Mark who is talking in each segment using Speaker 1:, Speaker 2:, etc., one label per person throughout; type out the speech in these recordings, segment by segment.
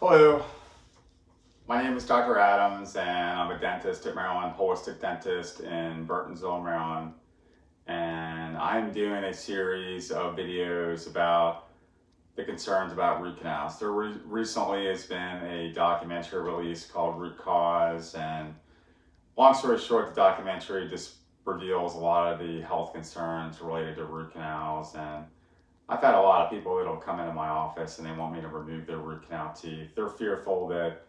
Speaker 1: Hello, my name is Dr. Adams and I'm a dentist at Maryland, holistic dentist in Burtonsville, Maryland. And I'm doing a series of videos about the concerns about root canals. There recently has been a documentary released called Root Cause, and long story short, the documentary just reveals a lot of the health concerns related to root canals. And I've had a lot of people that'll come into my office and they want me to remove their root canal teeth. They're fearful that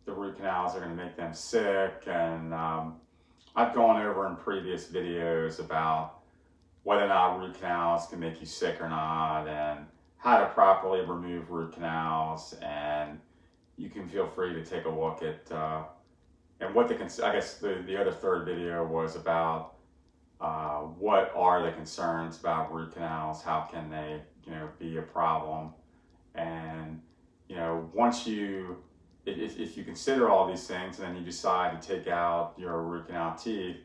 Speaker 1: the root canals are going to make them sick, and I've gone over in previous videos about whether or not root canals can make you sick or not, and how to properly remove root canals. And you can feel free to take a look at and what I guess the other third video was about what are the concerns about root canals, how can they be a problem. And once if you consider all these things and then you decide to take out your root canal teeth,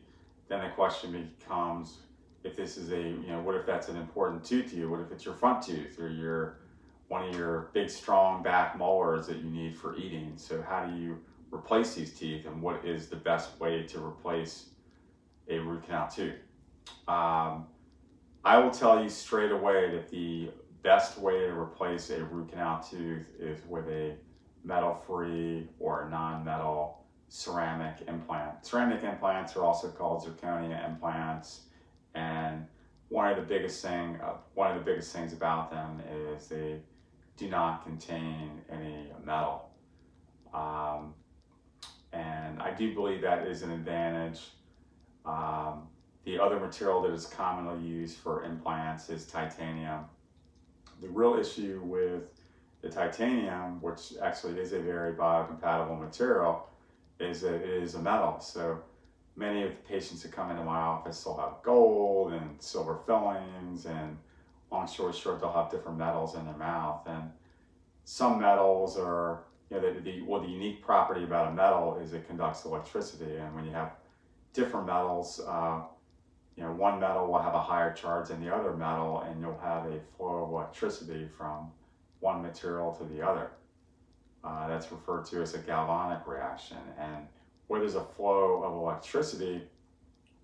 Speaker 1: then the question becomes, if this is what if that's an important tooth to you? What if it's your front tooth or one of your big strong back molars that you need for eating? So how do you replace these teeth, and what is the best way to replace a root canal tooth? I will tell you straight away that the best way to replace a root canal tooth is with a metal-free or non-metal ceramic implant. Ceramic implants are also called zirconia implants, and one of the biggest things about them is they do not contain any metal, and I do believe that is an advantage. The other material that is commonly used for implants is titanium. The real issue with the titanium, which actually is a very biocompatible material, is that it is a metal. So many of the patients that come into my office will have gold and silver fillings, and long story short, they'll have different metals in their mouth. And some metals are, the unique property about a metal is it conducts electricity. And when you have different metals, one metal will have a higher charge than the other metal, and you'll have a flow of electricity from one material to the other. That's referred to as a galvanic reaction. And where there's a flow of electricity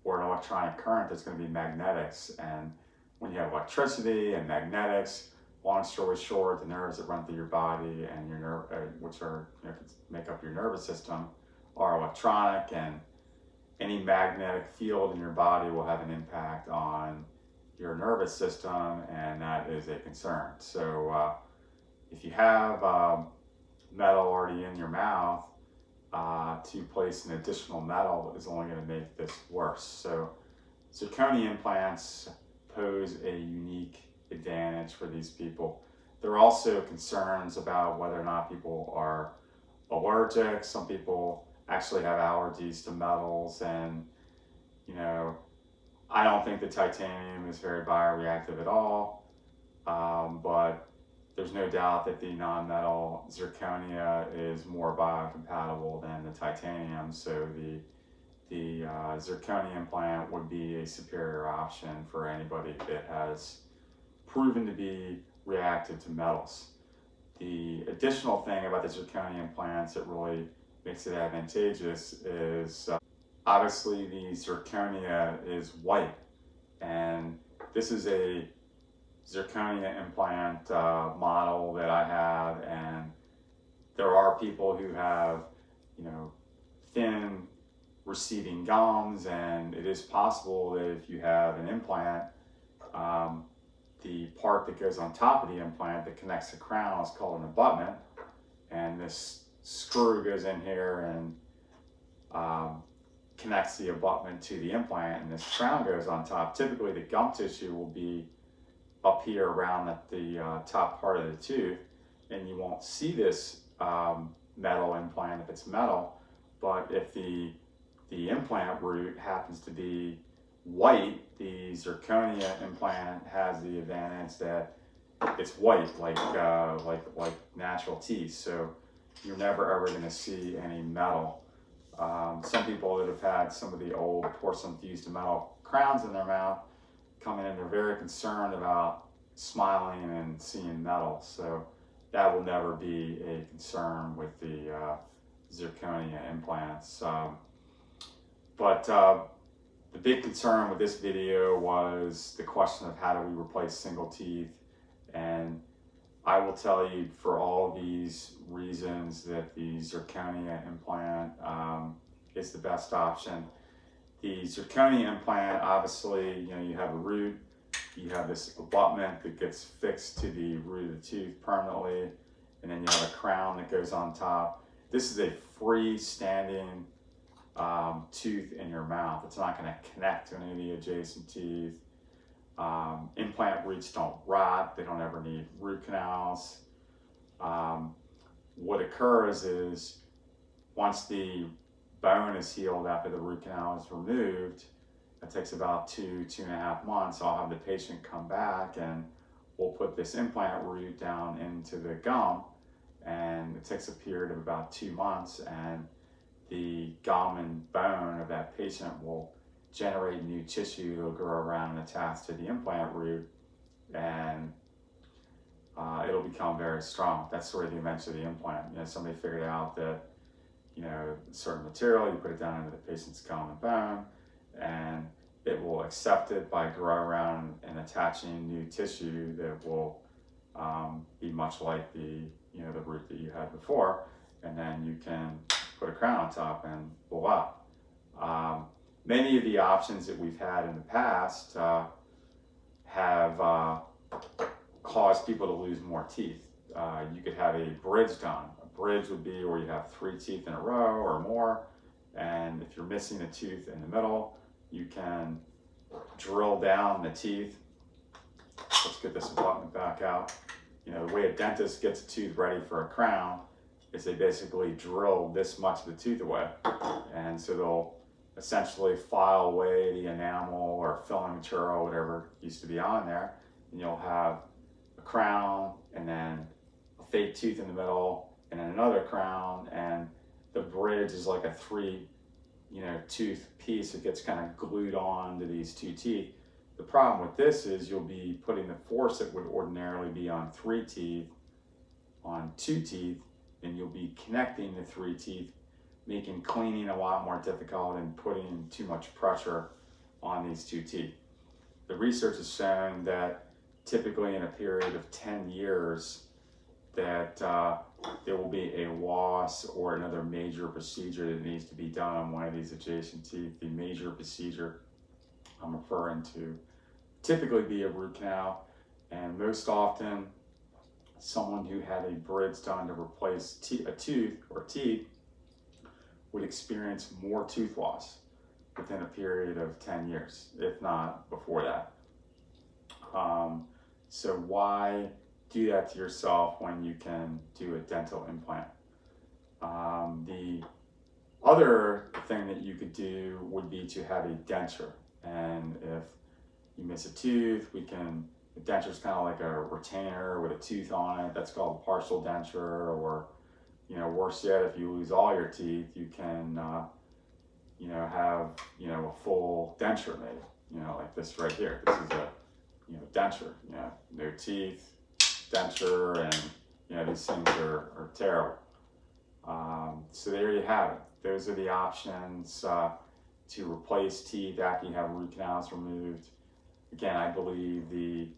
Speaker 1: or an electronic current, there's going to be magnetics. And when you have electricity and magnetics, long story short, the nerves that run through your body and your which are make up your nervous system, are electronic, and any magnetic field in your body will have an impact on your nervous system, and that is a concern. So if you have metal already in your mouth, to place an additional metal is only going to make this worse. So zirconia implants pose a unique advantage for these people. There are also concerns about whether or not people are allergic. Some people actually have allergies to metals, and I don't think the titanium is very bioreactive at all, but there's no doubt that the non-metal zirconia is more biocompatible than the titanium, so the zirconia implant would be a superior option for anybody that has proven to be reactive to metals. The additional thing about the zirconia implants that really makes it advantageous is obviously the zirconia is white, and this is a zirconia implant model that I have, and there are people who have thin receding gums, and it is possible that if you have an implant, the part that goes on top of the implant that connects the crown is called an abutment, and this screw goes in here and connects the abutment to the implant, and this crown goes on top. Typically the gum tissue will be up here around the top part of the tooth, and you won't see this metal implant if it's metal. But if the implant root happens to be white, the zirconia implant has the advantage that it's white, like natural teeth. So you're never ever going to see any metal. Some people that have had some of the old porcelain fused metal crowns in their mouth come in and they're very concerned about smiling and seeing metal. So that will never be a concern with the zirconia implants. But the big concern with this video was the question of how do we replace single teeth. And I will tell you, for all these reasons, that the zirconia implant is the best option. The zirconia implant, obviously, you have a root, you have this abutment that gets fixed to the root of the tooth permanently, and then you have a crown that goes on top. This is a freestanding tooth in your mouth. It's not going to connect to any of the adjacent teeth. Implant roots don't rot. They don't ever need root canals. What occurs is, once the bone is healed after the root canal is removed, it takes about 2.5 months. I'll have the patient come back and we'll put this implant root down into the gum, and it takes a period of about 2 months, and the gum and bone of that patient will generate new tissue that'll grow around and attach to the implant root, and it'll become very strong. That's sort of the invention of the implant. Somebody figured out that, certain material, you put it down into the patient's gum and bone, and it will accept it by growing around and attaching new tissue that will be much like the root that you had before, and then you can put a crown on top and voila. Many of the options that we've had in the past have caused people to lose more teeth. You could have a bridge done. A bridge would be where you have 3 teeth in a row or more, and if you're missing a tooth in the middle, you can drill down the teeth. Let's get this abutment back out. The way a dentist gets a tooth ready for a crown is they basically drill this much of the tooth away, and so they'll essentially file away the enamel or filling material, whatever used to be on there, and you'll have a crown and then a fake tooth in the middle and then another crown, and the bridge is like a 3 tooth piece that gets kind of glued on to these 2 teeth. The problem with this is you'll be putting the force that would ordinarily be on 3 teeth on 2 teeth, and you'll be connecting the 3 teeth, making cleaning a lot more difficult and putting too much pressure on these 2 teeth. The research has shown that typically in a period of 10 years that there will be a loss or another major procedure that needs to be done on one of these adjacent teeth. The major procedure I'm referring to typically be a root canal, and most often someone who had a bridge done to replace a tooth or teeth would experience more tooth loss within a period of 10 years, if not before that. So why do that to yourself when you can do a dental implant? The other thing that you could do would be to have a denture. And if you miss a tooth, the denture is kind of like a retainer with a tooth on it. That's called a partial denture. Or, worse yet, if you lose all your teeth, you can, have, a full denture made, like this right here. This is a, denture, no teeth, denture, and, these things are terrible. So there you have it. Those are the options to replace teeth after you have root canals removed. Again, I believe the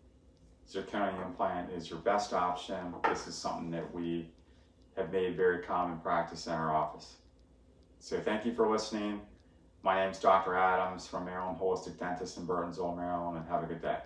Speaker 1: zirconia implant is your best option. This is something that we have made very common practice in our office. So thank you for listening. My name is Dr. Adams from Maryland Holistic Dentist in Burtonsville, Maryland, and have a good day.